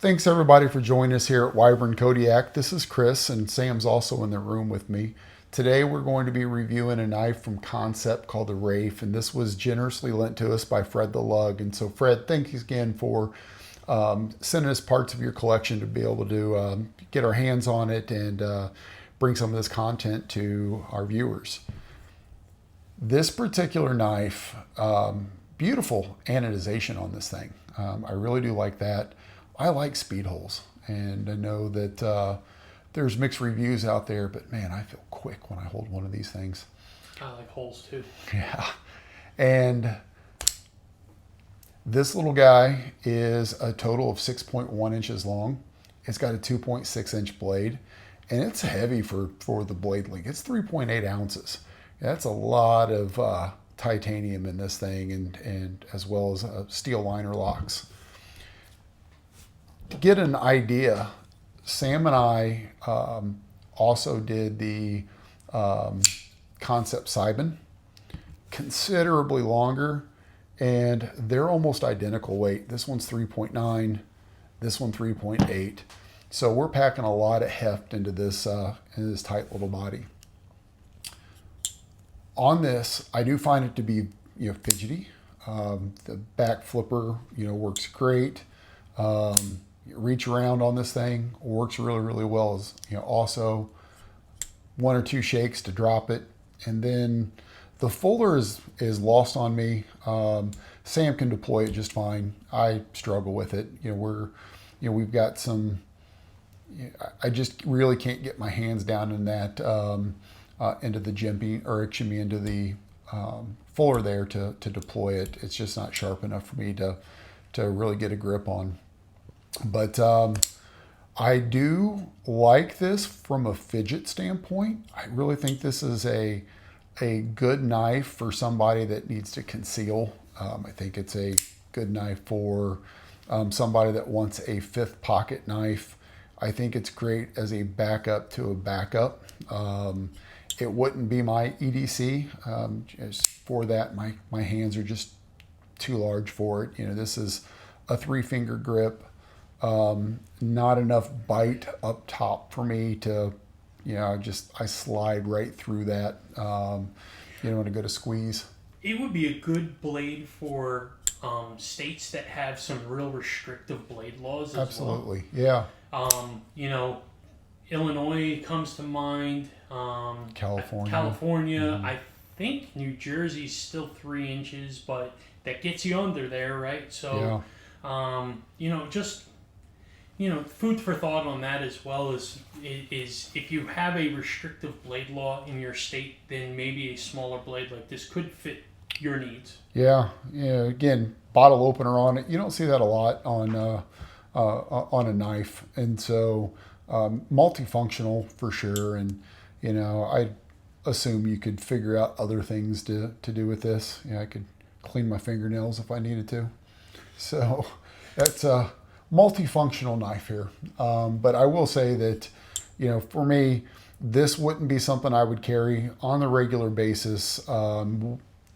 Thanks everybody for joining us here at Wyvern Kodiak. This is Chris, and Sam's also in the room with me. Today we're going to be reviewing a knife from Kansept called the Rafe, and this was generously lent to us by Fred the Lug. And so Fred, thank you again for sending us parts of your collection to be able to get our hands on it and bring some of this content to our viewers. This particular knife, beautiful anodization on this thing. I really do like that. I like speed holes, and I know that there's mixed reviews out there, but man, I feel quick when I hold one of these things. I like holes too. Yeah. And this little guy is a total of 6.1 inches long. It's got a 2.6 inch blade, and it's heavy for the blade length. It's 3.8 ounces. That's a lot of titanium in this thing, and as well as steel liner locks. To get an idea, Sam and I also did the Kansept Sibin, considerably longer, and they're almost identical weight. This one's 3.9, this one 3.8. So we're packing a lot of heft into this tight little body. On this, I do find it to be fidgety. The back flipper works great. Reach around on this thing works really well. As also one or two shakes to drop it, and then the fuller is lost on me. Sam can deploy it just fine. I struggle with it. We've got some. I just really can't get my hands down in that into the jimping, or excuse me, into the fuller there to deploy it. It's just not sharp enough for me to really get a grip on. But I do like this from a fidget standpoint. I really think this is a good knife for somebody that needs to conceal. I think it's a good knife for somebody that wants a fifth pocket knife. I think it's great as a backup to a backup. It wouldn't be my EDC. Just for that, my hands are just too large for it. This is a 3-finger grip. Not enough bite up top for me to, I slide right through that, when I go to squeeze. It would be a good blade for states that have some real restrictive blade laws as Absolutely, yeah. Illinois comes to mind. California. Mm-hmm. I think New Jersey's still 3 inches, but that gets you under there, right? So, yeah. Food for thought on that as well is if you have a restrictive blade law in your state, then maybe a smaller blade like this could fit your needs. Yeah. Again, bottle opener on it. You don't see that a lot on a knife, and so multifunctional for sure. And I assume you could figure out other things to do with this. I could clean my fingernails if I needed to. So that's a multifunctional knife here. But I will say that, for me, this wouldn't be something I would carry on a regular basis,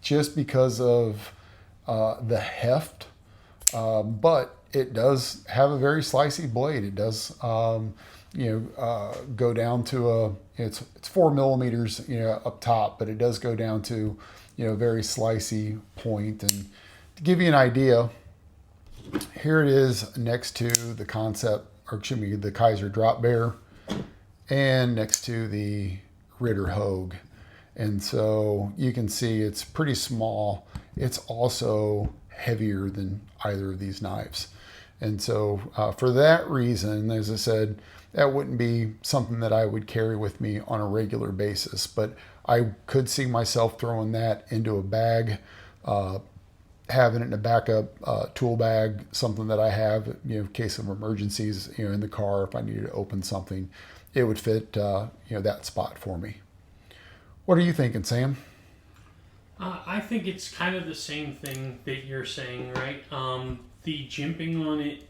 just because of the heft. But it does have a very slicey blade. It does, go down to it's 4 millimeters, up top, but it does go down to, a very slicey point. And to give you an idea, here it is next to the the Kaiser Drop Bear, and next to the Ritter Hogue. And so you can see it's pretty small. It's also heavier than either of these knives. And so for that reason, as I said, that wouldn't be something that I would carry with me on a regular basis. But I could see myself throwing that into a bag, having it in a backup tool bag, something that I have, in case of emergencies, in the car. If I needed to open something, it would fit, that spot for me. What are you thinking, Sam? I think it's kind of the same thing that you're saying, right? The jimping on it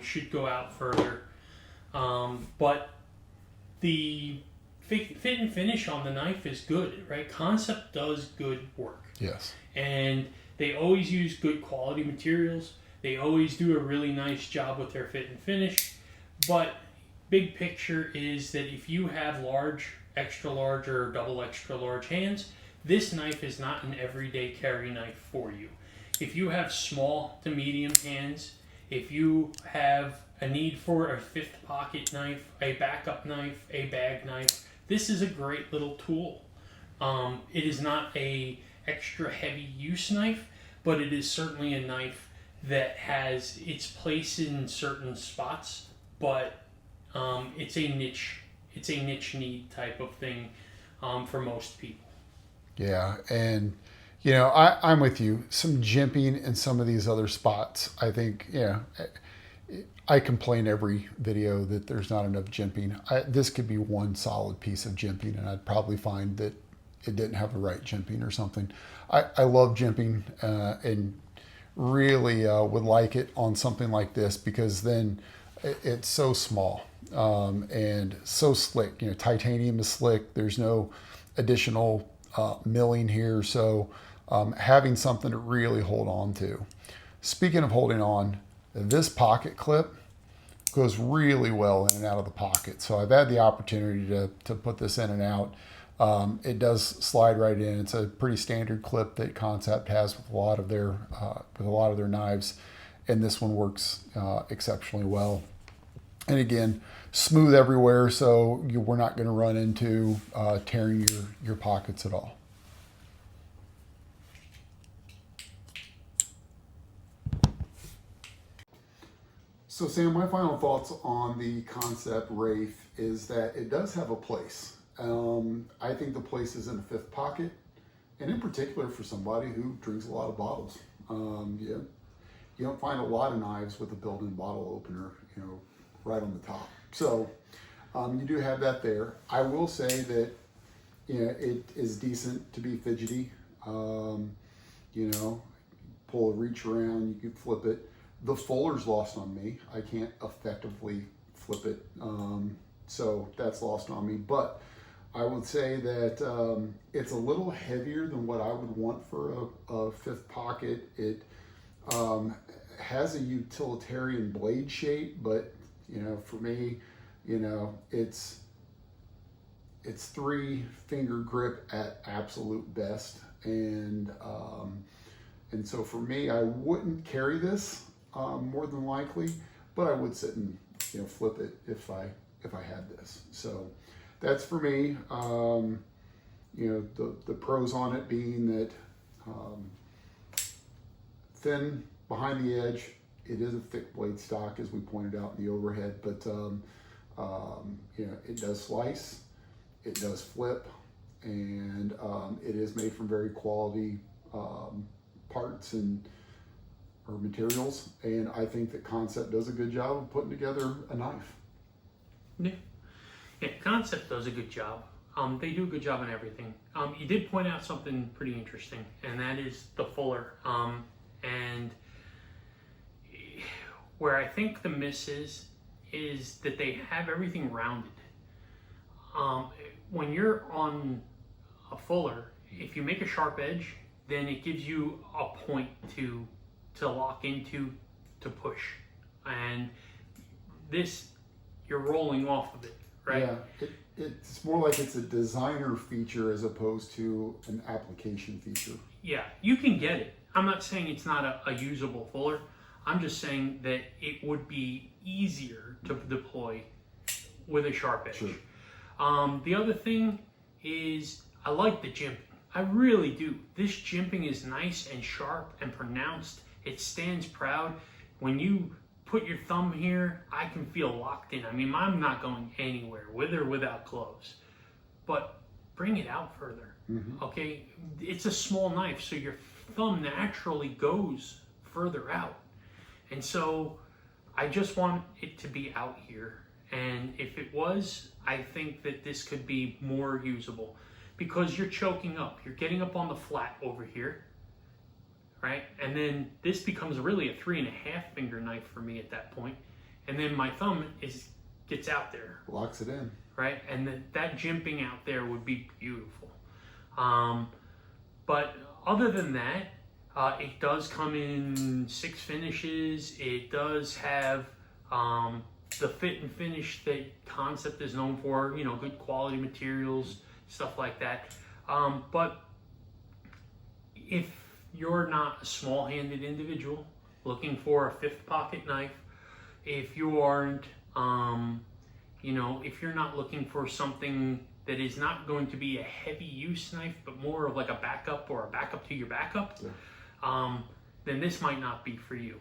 should go out further, but the fit and finish on the knife is good, right? Kansept does good work. Yes. And they always use good quality materials. They always do a really nice job with their fit and finish. But big picture is that if you have large, extra large, or double extra large hands, this knife is not an everyday carry knife for you. If you have small to medium hands, if you have a need for a fifth pocket knife, a backup knife, a bag knife, this is a great little tool. It is not a extra heavy use knife, but it is certainly a knife that has its place in certain spots, but it's a niche need type of thing for most people. Yeah, and I'm with you. Some jimping in some of these other spots. I think, I complain every video that there's not enough jimping. This could be one solid piece of jimping, and I'd probably find that it didn't have the right jimping or something. I love jimping and really would like it on something like this, because then it's so small and so slick. Titanium is slick. There's no additional milling here, so having something to really hold on to. Speaking of holding on, this pocket clip goes really well in and out of the pocket. So I've had the opportunity to put this in and out. It does slide right in. It's a pretty standard clip that Kansept has with a lot of their knives, and this one works exceptionally well. And again, smooth everywhere, so we're not going to run into tearing your pockets at all. So Sam, my final thoughts on the Kansept Rafe is that it does have a place. I think the place is in the fifth pocket, and in particular for somebody who drinks a lot of bottles. You don't find a lot of knives with a built-in bottle opener, right on the top. So you do have that there. I will say that it is decent to be fidgety. Pull a reach around, you can flip it. The fuller's lost on me. I can't effectively flip it, so that's lost on me. But I would say that it's a little heavier than what I would want for a fifth pocket. It has a utilitarian blade shape, but for me, it's 3-finger grip at absolute best, and so for me, I wouldn't carry this more than likely, but I would sit and flip it if I had this. So that's for me. The pros on it being that thin behind the edge. It is a thick blade stock, as we pointed out in the overhead, but it does slice, it does flip, and it is made from very quality parts or materials, and I think that Kansept does a good job of putting together a knife. Yeah, Kansept does a good job. They do a good job on everything. You did point out something pretty interesting, and that is the fuller. And where I think the miss is that they have everything rounded. When you're on a fuller, if you make a sharp edge, then it gives you a point to lock into, to push. And this, you're rolling off of it, right? Yeah, it's more like it's a designer feature as opposed to an application feature. Yeah, you can get it. I'm not saying it's not a usable fuller. I'm just saying that it would be easier to deploy with a sharp edge. Sure. The other thing is I like the jimping. I really do. This jimping is nice and sharp and pronounced. It stands proud. When you put your thumb here, I can feel locked in. I mean, I'm not going anywhere with or without gloves. But bring it out further, okay? It's a small knife, so your thumb naturally goes further out. And so I just want it to be out here. And if it was, I think that this could be more usable, because you're choking up. You're getting up on the flat over here, right? And then this becomes really a 3.5-finger knife for me at that point. And then my thumb gets out there. Locks it in. Right? And that jimping out there would be beautiful. But other than that, It does come in 6 finishes. It does have the fit and finish that Kansept is known for, you know, good quality materials, stuff like that. But if you're not a small-handed individual looking for a 5th pocket knife, if you aren't, you know, if you're not looking for something that is not going to be a heavy use knife, but more of like a backup or a backup to your backup, then this might not be for you.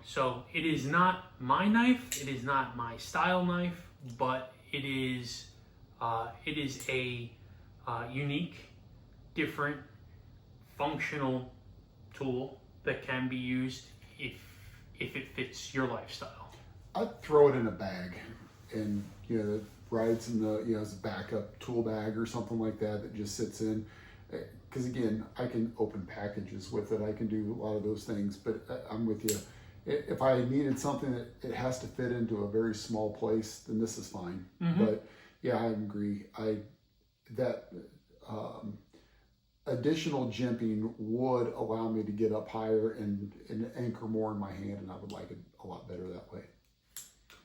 So it is not my knife, it is not my style knife, but it is a unique, different, functional tool that can be used if it fits your lifestyle. I'd throw it in a bag, and you know, it rides in the, you know, as a backup tool bag or something like that that just sits in. Because again, I can open packages with it. I can do a lot of those things. But I'm with you. If I needed something that it has to fit into a very small place, then this is fine. Mm-hmm. But yeah, I agree. Additional jimping would allow me to get up higher and anchor more in my hand, and I would like it a lot better that way.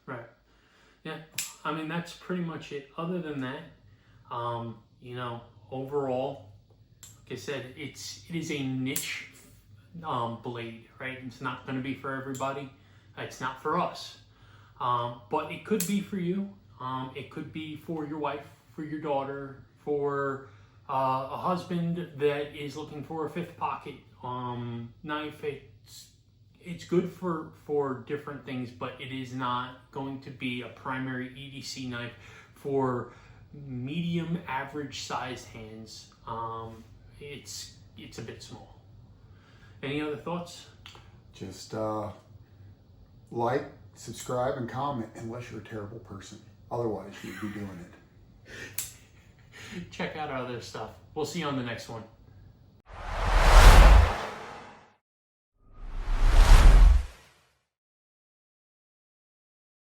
Right. Yeah. I mean, that's pretty much it. Other than that, you know, overall, like I said, it is a niche blade, right? It's not going to be for everybody. It's not for us, but it could be for you. It could be for your wife, for your daughter, for a husband that is looking for a 5th pocket knife. It's good for different things, but it is not going to be a primary EDC knife for medium average sized hands. It's a bit small. Any other thoughts? Just like, subscribe, and comment, unless you're a terrible person. Otherwise, you'd be doing it. Check out our other stuff. We'll see you on the next one.